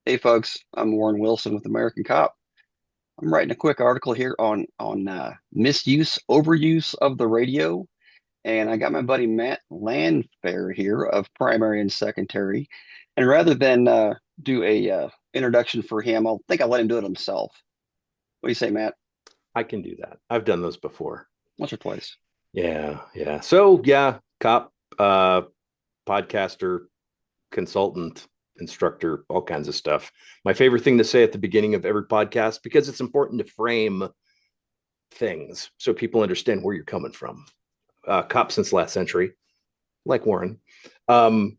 Hey folks, I'm Warren Wilson with American Cop. I'm writing a quick article here on misuse, overuse of the radio, and I got my buddy Matt Landfair here of Primary and Secondary. And rather than do a introduction for him, I'll let him do it himself. What do you say, Matt? I can do that. I've done those before. Once or twice. Yeah, yeah. So yeah, cop, podcaster, consultant, instructor, all kinds of stuff. My favorite thing to say at the beginning of every podcast, because it's important to frame things so people understand where you're coming from. Cop since last century, like Warren. Um,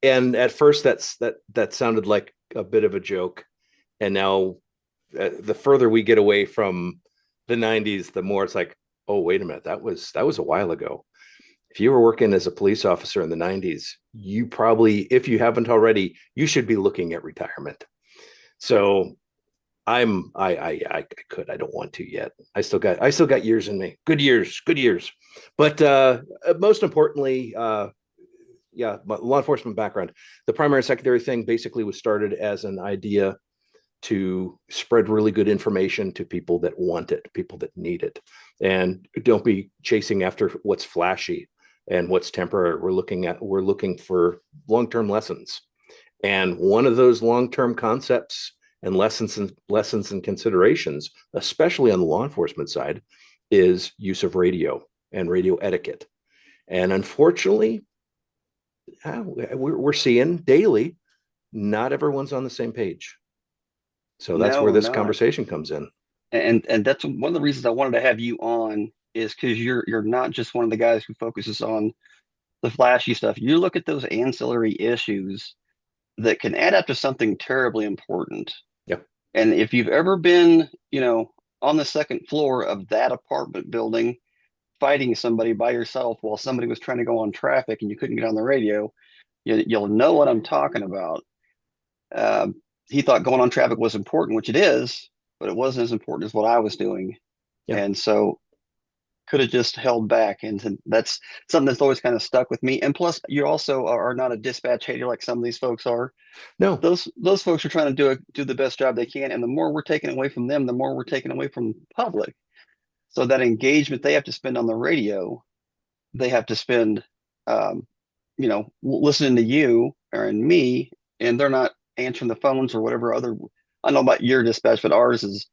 and at first, that sounded like a bit of a joke, and now the further we get away from the 90s, the more it's like, oh, wait a minute, that was a while ago. If you were working as a police officer in the 90s, you probably, if you haven't already, you should be looking at retirement. So I could, I don't want to yet. I still got years in me. Good years. But most importantly, yeah, law enforcement background. The primary and secondary thing basically was started as an idea to spread really good information to people that want it, people that need it. And don't be chasing after what's flashy and what's temporary. We're looking for long-term lessons. And one of those long-term concepts and lessons and considerations, especially on the law enforcement side, is use of radio and radio etiquette. And unfortunately, we're seeing daily, not everyone's on the same page. So that's No, where we're this not. conversation comes in. And that's one of the reasons I wanted to have you on is because you're not just one of the guys who focuses on the flashy stuff. You look at those ancillary issues that can add up to something terribly important. Yep. And if you've ever been, on the second floor of that apartment building fighting somebody by yourself while somebody was trying to go on traffic and you couldn't get on the radio, you'll know what I'm talking about. He thought going on traffic was important, which it is, but it wasn't as important as what I was doing. Yeah. And so could have just held back. And that's something that's always kind of stuck with me. And plus, you also are not a dispatch hater like some of these folks are. No. Those folks are trying to do the best job they can, and the more we're taking away from them, the more we're taking away from the public. So that engagement they have to spend on the radio, they have to spend, um, listening to you or and me, and they're not answering the phones or whatever other. I don't know about your dispatch, but ours is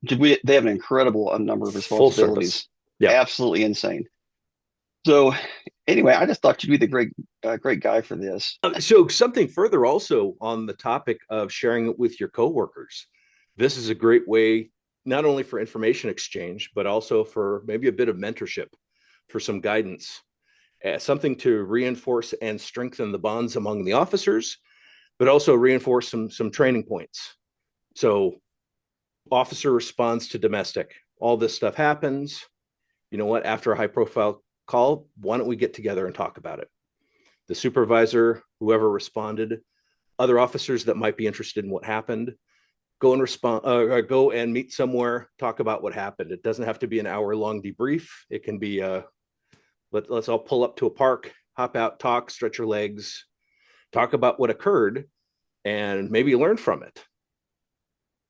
they have an incredible number of Full service. responsibilities, Yeah. absolutely insane. So anyway, I just thought you'd be the great guy for this. So something further also on the topic of sharing it with your coworkers. This is a great way not only for information exchange, but also for maybe a bit of mentorship, for some guidance, something to reinforce and strengthen the bonds among the officers, but also reinforce some training points. So officer responds to domestic. All this stuff happens. You know what? After a high profile call, why don't we get together and talk about it? The supervisor, whoever responded, other officers that might be interested in what happened, go and meet somewhere, talk about what happened. It doesn't have to be an hour-long debrief. It can be let's all pull up to a park, hop out, talk, stretch your legs, talk about what occurred, and maybe learn from it.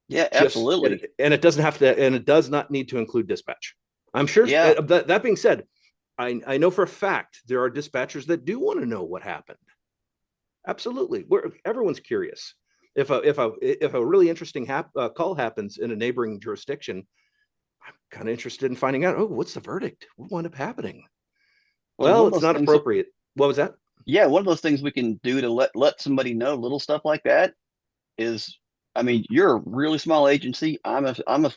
Yeah, Just absolutely. and it doesn't have to, and it does not need to include dispatch. I'm sure. Yeah, That being said, I know for a fact there are dispatchers that do want to know what happened. Absolutely, everyone's curious. If a really interesting call happens in a neighboring jurisdiction, I'm kind of interested in finding out. Oh, what's the verdict? What wound up happening? well, Well, it's not appropriate. What was that? one of those things we can do to let somebody know little stuff like that is, I mean, you're a really small agency. I'm a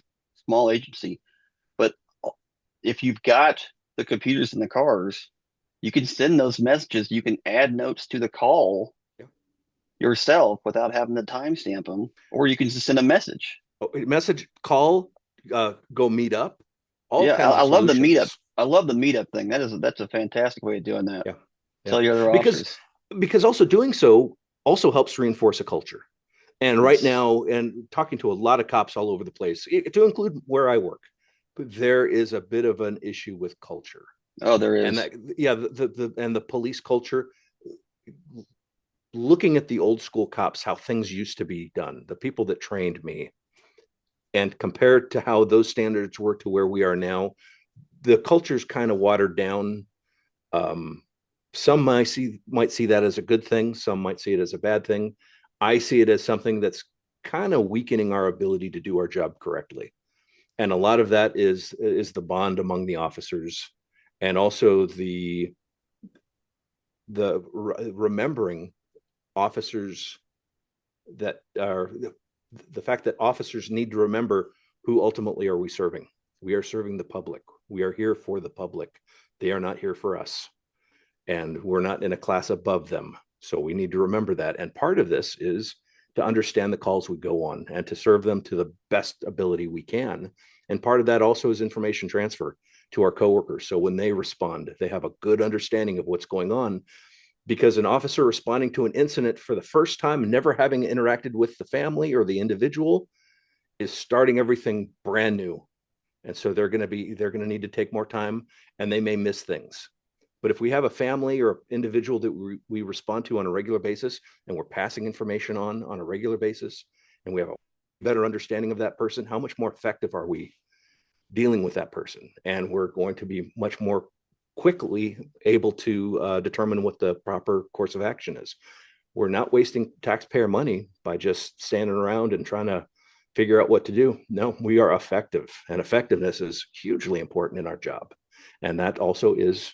small agency, but if you've got the computers in the cars, you can send those messages. You can add notes to the call Yeah. yourself without having to timestamp them, or you can just send a message. Oh, message, call, go meet up, all Yeah, kinds I of love the meetup. solutions. I love the meetup thing. That's a fantastic way of doing that. Yeah, yeah, Tell your other because officers. also doing so also helps reinforce a culture. And right Yes. now, and talking to a lot of cops all over the place, to include where I work, there is a bit of an issue with culture. Oh, there And is. that, yeah, the and the police culture looking at the old school cops, how things used to be done, the people that trained me, and compared to how those standards were to where we are now, the culture's kind of watered down. Um, some might see that as a good thing. Some might see it as a bad thing. I see it as something that's kind of weakening our ability to do our job correctly. And a lot of that is the bond among the officers, and also the remembering officers that are the fact that officers need to remember who ultimately are we serving. We are serving the public. We are here for the public. They are not here for us, and we're not in a class above them. So we need to remember that. And part of this is to understand the calls we go on and to serve them to the best ability we can. And part of that also is information transfer to our coworkers. So when they respond, they have a good understanding of what's going on, because an officer responding to an incident for the first time, never having interacted with the family or the individual, is starting everything brand new. And so they're going to need to take more time, and they may miss things. But if we have a family or individual that we respond to on a regular basis, and we're passing information on a regular basis, and we have a better understanding of that person, how much more effective are we dealing with that person? And we're going to be much more quickly able to determine what the proper course of action is. We're not wasting taxpayer money by just standing around and trying to figure out what to do. No, we are effective, and effectiveness is hugely important in our job. And that also is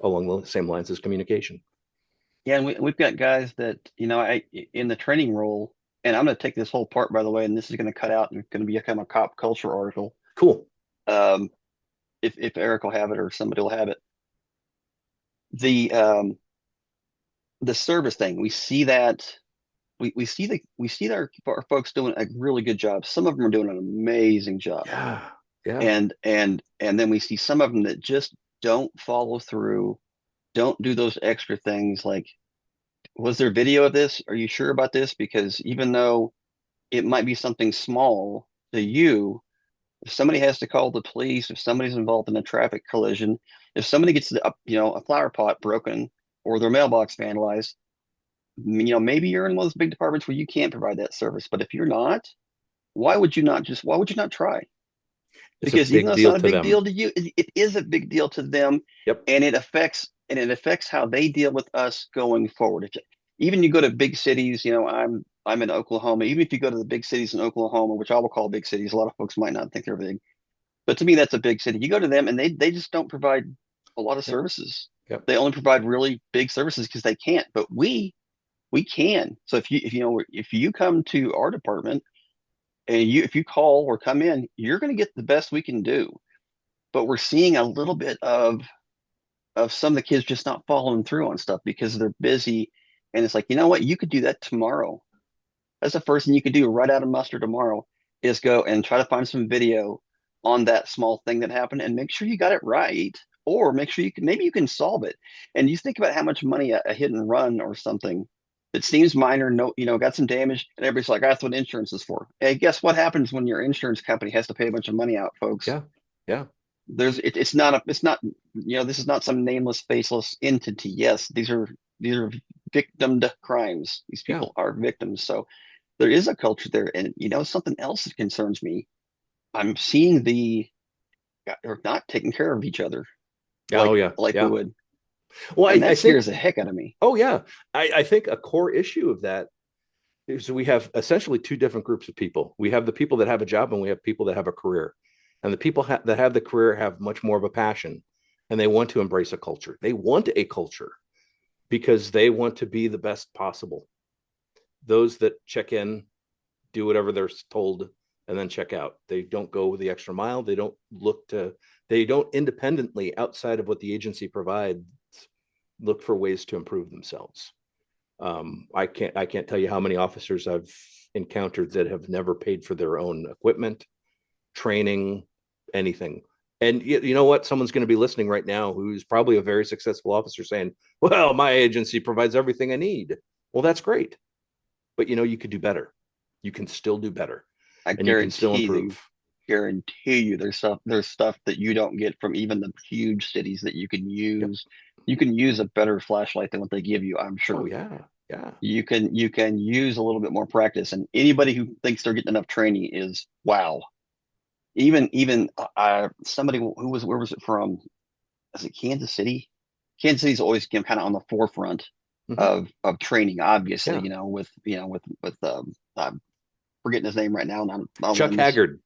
along the same lines as communication. Yeah, and we've got guys that, I in the training role, and I'm going to take this whole part, by the way, and this is going to cut out and going to become a cop culture article. Cool. Um, if Eric will have it or somebody will have it. The service thing, we see that we see our folks doing a really good job. Some of them are doing an amazing job. Yeah. Yeah. And then we see some of them that just don't follow through, don't do those extra things like, was there video of this? Are you sure about this? Because even though it might be something small to you, if somebody has to call the police, if somebody's involved in a traffic collision, if somebody gets a flower pot broken or their mailbox vandalized, maybe you're in one of those big departments where you can't provide that service. But if you're not, why would you not try? It's a Because even big though it's deal not a to big them. deal to you, it is a big deal to them, Yep. and it affects how they deal with us going forward. Even you go to big cities, I'm in Oklahoma. Even if you go to the big cities in Oklahoma, which I will call big cities, a lot of folks might not think they're big, but to me that's a big city. You go to them and they just don't provide a lot of Yep. services. Yep. They only provide really big services because they can't. But we can. So if you come to our department and if you call or come in, you're going to get the best we can do. But we're seeing a little bit of some of the kids just not following through on stuff because they're busy. And it's like, you know what? You could do that tomorrow. That's the first thing you could do right out of muster tomorrow is go and try to find some video on that small thing that happened and make sure you got it right. Or make sure maybe you can solve it. And you think about how much money a hit and run or something that seems minor, no, got some damage, and everybody's like, that's what insurance is for. Hey, guess what happens when your insurance company has to pay a bunch of money out, folks? Yeah. Yeah. It's not this is not some nameless, faceless entity. Yes, these are victimed crimes. These Yeah. people are victims. So there is a culture there, and something else that concerns me. I'm seeing they're not taking care of each other Oh like yeah. like we Yeah. would, Well, and I that think, scares the heck out of me. oh yeah, I think a core issue of that is we have essentially two different groups of people. We have the people that have a job, and we have people that have a career. And the people that have the career have much more of a passion, and they want to embrace a culture. They want a culture because they want to be the best possible. Those that check in, do whatever they're told, and then check out. They don't go the extra mile. They don't independently, outside of what the agency provides, look for ways to improve themselves. I can't tell you how many officers I've encountered that have never paid for their own equipment, training, anything. And you know what? Someone's going to be listening right now who's probably a very successful officer saying, well, my agency provides everything I need. Well, that's great. But you could do better. You can still do better, I and you can still improve. guarantee you, there's stuff that you don't get from even the huge cities that you can Yep. use. You can use a better flashlight than what they give you, I'm Oh sure. yeah. Yeah. You can use a little bit more practice. And anybody who thinks they're getting enough training is wow. Even somebody who was where was it from? Is it Kansas City? Kansas City's always kind of on the forefront Hmm. of training, obviously, Yeah. with I'm forgetting his name right now, and I'll Chuck learn this. Haggard.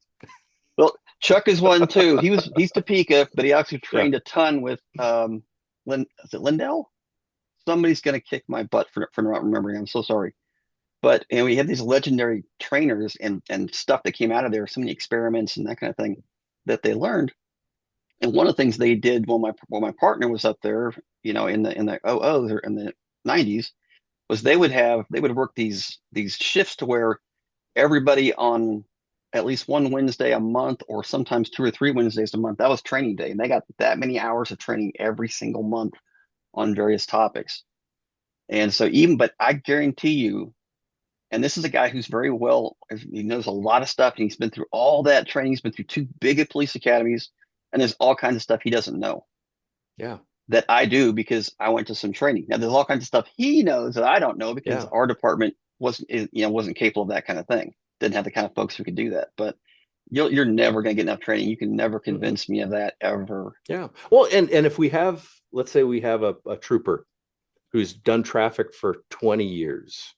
Well, Chuck is one too. He's Topeka, but he actually Yeah. trained a ton with is it Lindell? Somebody's gonna kick my butt for not remembering. I'm so sorry. But we had these legendary trainers and stuff that came out of there, so many experiments and that kind of thing that they learned. And one of the things they did while my partner was up there, in the '00s or in the '90s, was they would work these shifts to where everybody on at least one Wednesday a month, or sometimes 2 or 3 Wednesdays a month, that was training day, and they got that many hours of training every single month on various topics. And so but I guarantee you, and this is a guy who's very well, he knows a lot of stuff, and he's been through all that training. He's been through two big police academies, and there's all kinds of stuff he doesn't know Yeah. that I do because I went to some training. Now there's all kinds of stuff he knows that I don't know because Yeah. our department wasn't capable of that kind of thing. Didn't have the kind of folks who could do that. But you're never going to get enough training. You can never Mm-mm. convince me of that ever. Yeah. Well, and if we have, let's say we have a trooper who's done traffic for 20 years,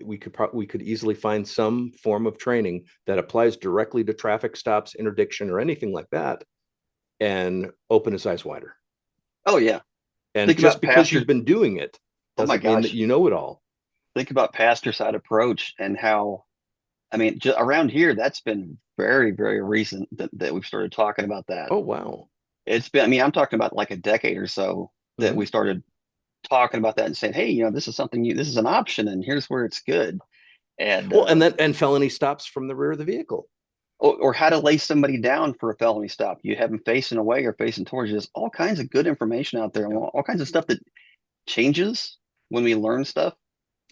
we could easily find some form of training that applies directly to traffic stops, interdiction, or anything like that, and open his eyes wider. Oh yeah. And Think just about because pastor. you've been doing it Oh my doesn't mean that gosh. you know it all. Think about pastor side approach and how, I mean, around here, that's been very, very recent that we've started talking about that. Oh, wow. It's been, I mean, I'm talking about like a decade or so that Hmm. we started talking about that and saying, hey, this is something this is an option, and here's where it's good. And Well, and felony stops from the rear of the vehicle. or how to lay somebody down for a felony stop. You have them facing away or facing towards you. There's all kinds of good information out there, and Yeah. all kinds of stuff that changes when we learn stuff,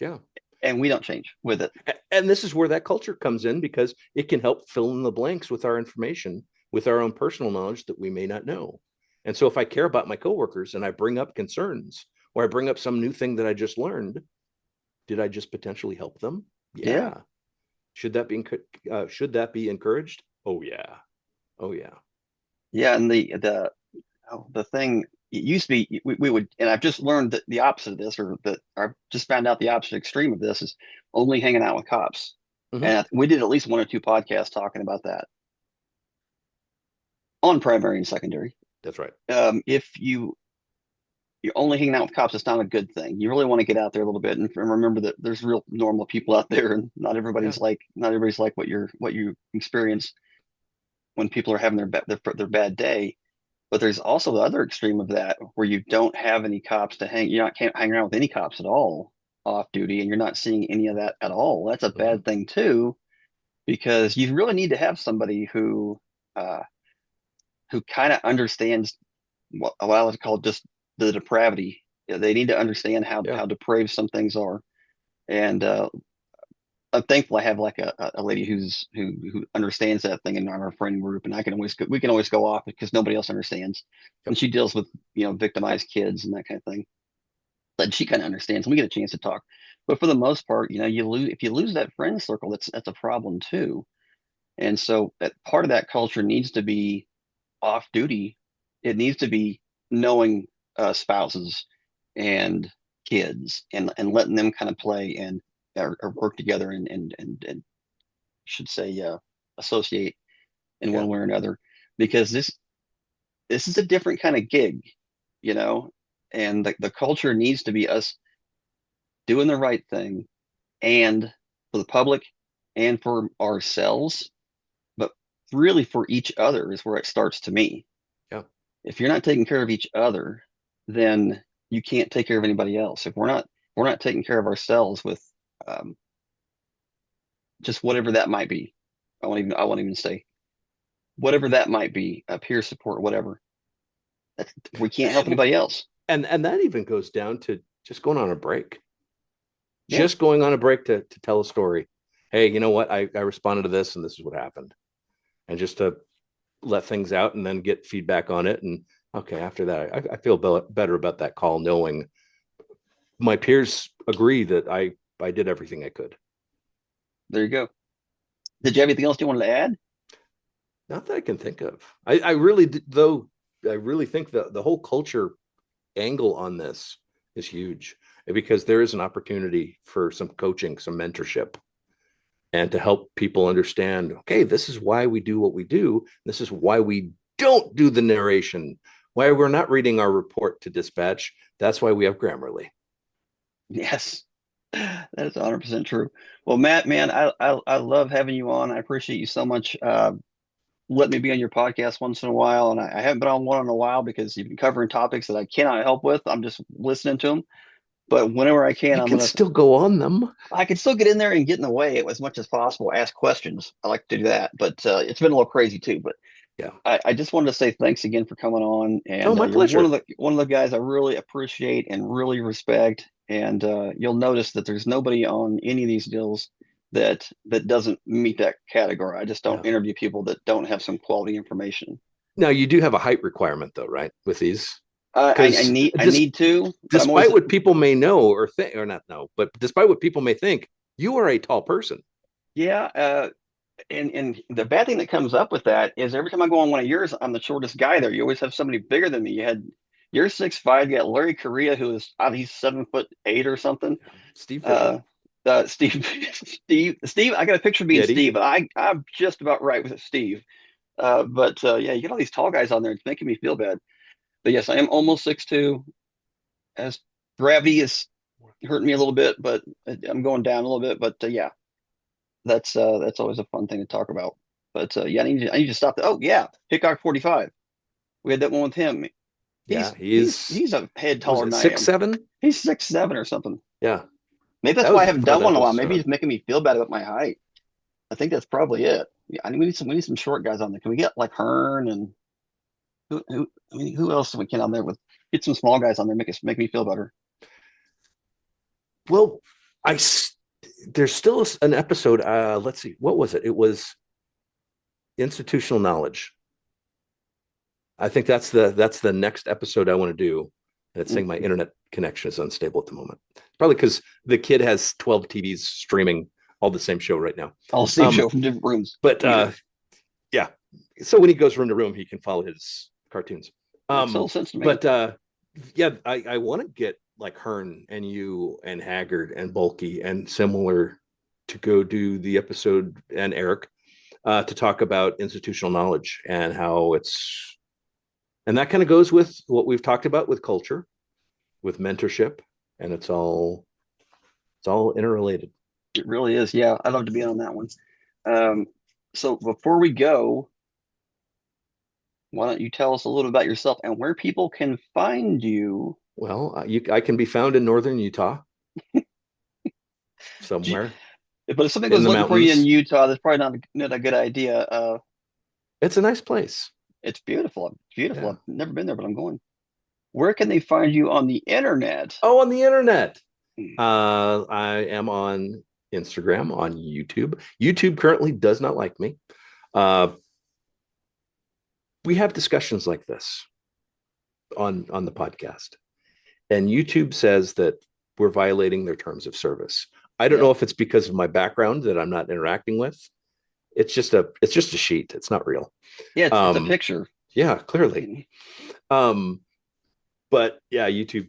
Yeah. and we don't change with it. And this is where that culture comes in because it can help fill in the blanks with our information, with our own personal knowledge that we may not know. And so if I care about my coworkers and I bring up concerns or I bring up some new thing that I just learned, did I just potentially help them? Yeah, Yeah. Should that be encouraged? Oh yeah. Oh yeah. yeah, and the thing it used to be we would, and I've just learned that the opposite of this, or that I've just found out the opposite extreme of this is only hanging out with cops. Hmm. And we did at least one or two podcasts talking about that on primary and secondary. That's right. If you're only hanging out with cops, it's not a good thing. You really want to get out there a little bit and remember that there's real normal people out there, and Yeah. not everybody's like what you experience when people are having their bad day. But there's also the other extreme of that where you don't have any cops to hang. Can't hang around with any cops at all off duty, and you're not seeing any of that at all. That's a Hmm. bad thing too, because you really need to have somebody uh, who kind of understands what I would call just the depravity. Yeah, they need to understand Yeah. how depraved some things are. And I'm thankful I have like a lady who understands that thing in our friend group, and we can always go off because nobody else understands. And Yep. she deals with victimized kids and that kind of thing. But she kind of understands, and we get a chance to talk. But for the most part, you lose if you lose that friend circle, that's a problem too. And so that part of that culture needs to be off duty. It needs to be knowing spouses and kids, and letting them kind of play and or work together and should say associate in Yeah. one way or another, because this is a different kind of gig, you know, and the culture needs to be us doing the right thing, and for the public and for ourselves, but really for each other is where it starts to me. Yeah. If you're not taking care of each other, then you can't take care of anybody else. If we're not taking care of ourselves with um, just whatever that might be. I won't even say whatever that might be, peer support, whatever. We can't help And anybody else. and that even goes down to just going on a break. Yeah, Just going on a break to tell a story. Hey, you know what? I responded to this and this is what happened. And just to let things out and then get feedback on it. And okay, after that, I feel better about that call, knowing my peers agree that I did everything I could. There you go. Did you have anything else you wanted to add? Not that I can think of. I really though. I really think that the whole culture angle on this is huge because there is an opportunity for some coaching, some mentorship, and to help people understand, okay, this is why we do what we do. This is why we don't do the narration, why we're not reading our report to dispatch. That's why we have Grammarly. Yes, that is 100% true. Well, Matt, man, I love having you on. I appreciate you so much. Let me be on your podcast once in a while, and I haven't been on one in a while because you've been covering topics that I cannot help with. I'm just listening to them. But whenever I can, You can still go on them. I can still get in there and get in the way as much as possible, ask questions. I like to do that, but it's been a little crazy too. But Yeah. I just wanted to say thanks again for coming on, Oh, and my you're one pleasure. of the guys I really appreciate and really respect. And you'll notice that there's nobody on any of these deals that doesn't meet that category. I just don't Yeah. interview people that don't have some quality information. Now you do have a height requirement though, right? With these, because I need to, but I'm always despite what people may know or think or not know, but despite what people may think, you are a tall person. yeah. And the bad thing that comes up with that is every time I go on one of yours, I'm the shortest guy there. You always have somebody bigger than me. You're 6'5". You got Larry Correa, who is he's 7'8" or something. Steve Fisher. Uh, Steve, Steve. I got a picture of me and Yeti. Steve, but I'm just about right with Steve. But yeah, you get all these tall guys on there. It's making me feel bad. But yes, I am almost 6'2". As gravity is hurting me a little bit, but I'm going down a little bit. But yeah, that's always a fun thing to talk about. But yeah, I need to stop that. Oh yeah, Hickok 45. We had that one with him. Yeah, He's a head was taller it than I am. 6'7"? He's 6'7" or something. Yeah, Maybe that's that why I was haven't before done that one in a whole while. Maybe setup. he's making me feel bad about my height. I think that's probably it. Yeah, I mean, we need some short guys on there. Can we get like Hearn and who else do we can on there with get some small guys on there make me feel better. Well, there's still an episode. Let's see, what was it? It was institutional knowledge. I think that's the next episode I want to do. And it's saying my internet connection is unstable at the moment. Probably because the kid has 12 TVs streaming all the same show right now. I'll see show from different rooms. But yeah. So when he goes room to room, he can follow his cartoons. Makes total sense to me. But yeah, I want to get like Hearn and you and Haggard and Bulky and similar to go do the episode and Eric to talk about institutional knowledge and how it's, and that kind of goes with what we've talked about with culture, with mentorship, and it's all interrelated. It really is. Yeah, I'd love to be on that one. So before we go, why don't you tell us a little about yourself and where people can find you? Well, I can be found in northern Utah somewhere. But if somebody In goes the looking for you in mountains. Utah, that's probably not a good idea. It's a nice place. It's beautiful. It's beautiful. Yeah. I've never been there, but I'm going. Where can they find you on the internet? Oh, on the internet. I am on Instagram, on YouTube. YouTube currently does not like me. We have discussions like this on the podcast, and YouTube says that we're violating their terms of service. I don't know if it's because of my background that I'm not interacting with. It's just a sheet. It's not real. Yeah, it's a picture. Yeah, clearly. But yeah, YouTube.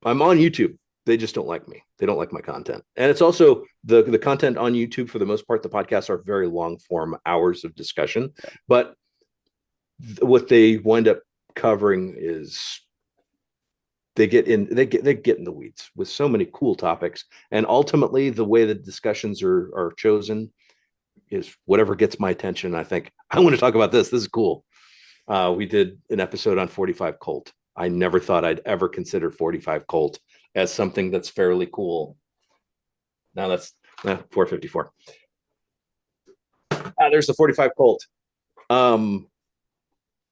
I'm on YouTube. They just don't like me. They don't like my content. And it's also the content on YouTube, for the most part, the podcasts are very long form hours of discussion. But what they wind up covering is they get in the weeds with so many cool topics. And ultimately the way the discussions are chosen is whatever gets my attention. I think I want to talk about this. This is cool. We did an episode on 45 Colt. I never thought I'd ever consider 45 Colt as something that's fairly cool. Now that's 454. There's the 45 Colt.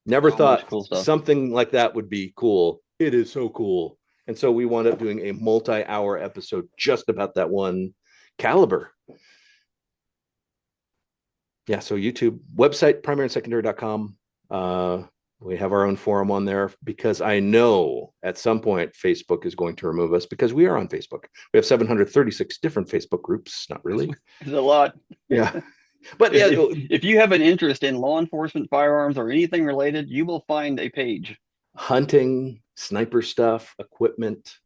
Never thought cool something like that would be cool. It is so cool. And so we wound up doing a multi-hour episode just about that one caliber. Yeah, so YouTube, website, primaryandsecondary.com. We have our own forum on there because I know at some point Facebook is going to remove us because we are on Facebook. We have 736 different Facebook groups. Not really. It's a lot. Yeah. But If, yeah, if if you have an interest in law enforcement, firearms, or anything related, you will find a page. hunting, sniper stuff, equipment,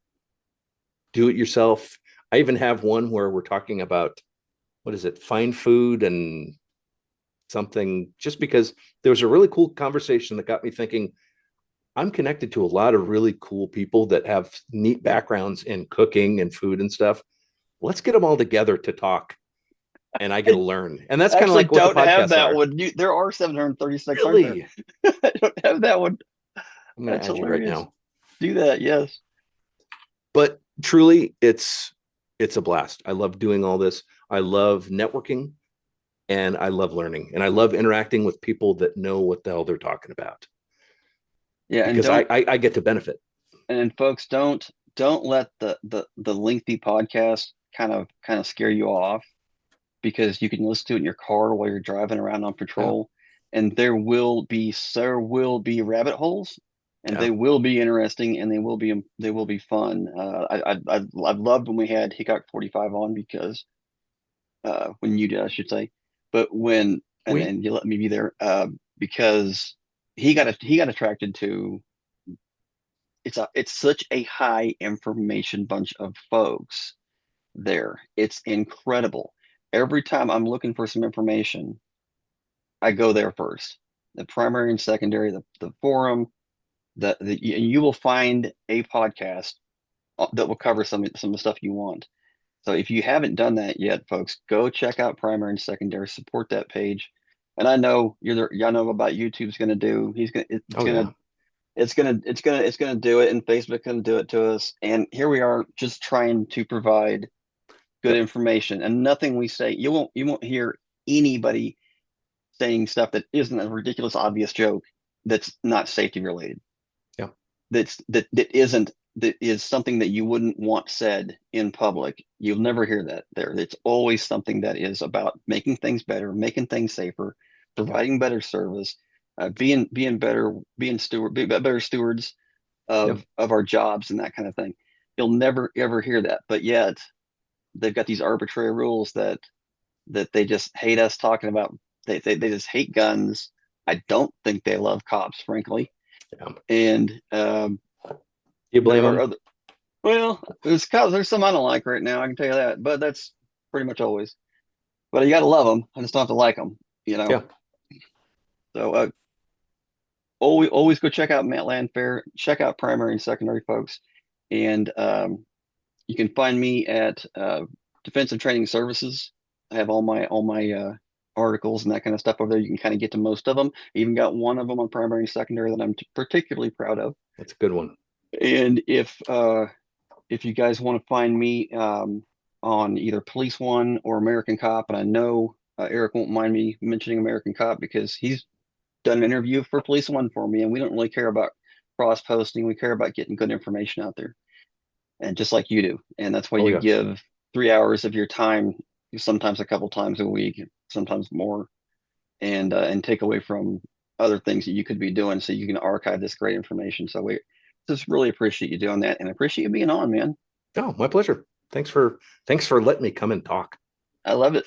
do it yourself. I even have one where we're talking about what is it, fine food and something, just because there was a really cool conversation that got me thinking. I'm connected to a lot of really cool people that have neat backgrounds in cooking and food and stuff. Let's get them all together to talk and I get I to learn. And that's kind of actually like what the don't have podcasts that are. one. There are 736, aren't there? Really? I don't have that one. I'm going to That's add you right hilarious. now. Do that, yes. But truly, it's a blast. I love doing all this. I love networking and I love learning and I love interacting with people that know what the hell they're talking about Yeah, and because don't I get to benefit. and folks, don't let the lengthy podcast kind of scare you off, because you can listen to it in your car while you're driving around on Yeah, patrol, and there will be rabbit holes, and yeah, they will be interesting, and they will be fun. I've loved when we had Hickok 45 on, because when you did, I should say, but when we and you let me be there, because he got attracted to, it's such a high information bunch of folks there. It's incredible. Every time I'm looking for some information, I go there first. The primary and secondary, the forum, and you will find a podcast that will cover some of the stuff you want. So if you haven't done that yet, folks, go check out primary and secondary, support that page. And I know y'all know about YouTube's going to do. He's going to it's oh going yeah, to it's gonna do it, and Facebook's gonna do it to us. And here we are, just trying to provide good yep, information. And nothing we say, you won't hear anybody saying stuff that isn't a ridiculous, obvious joke that's not safety related. yeah, That is something that you wouldn't want said in public. You'll never hear that there. It's always something that is about making things better, making things safer, yep, providing better service, being better, be better stewards yep. of our jobs, and that kind of thing. You'll never ever hear that, but yet they've got these arbitrary rules that they just hate us talking about. They just hate guns. I don't think they love cops, frankly. Yeah. And You there blame are them? other. Well, there's some I don't like right now. I can tell you that, but that's pretty much always. But you got to love them. I just don't have to like them, you know. Yeah. So always go check out Matt Landfair. Check out primary and secondary folks, and you can find me at Defensive Training Services. I have all my articles and that kind of stuff over there. You can kind of get to most of them. I even got one of them on primary and secondary that I'm particularly proud of. That's a good one. And if you guys want to find me on either Police One or American Cop, and I know Eric won't mind me mentioning American Cop, because he's done an interview for Police One for me, and we don't really care about cross posting. We care about getting good information out there, and just like you do. And that's why Oh you yeah. give 3 hours of your time, sometimes a couple times a week, sometimes more, and take away from other things that you could be doing, so you can archive this great information. So we just really appreciate you doing that, and appreciate you being on, man. Oh, my pleasure. Thanks for letting me come and talk. I love it.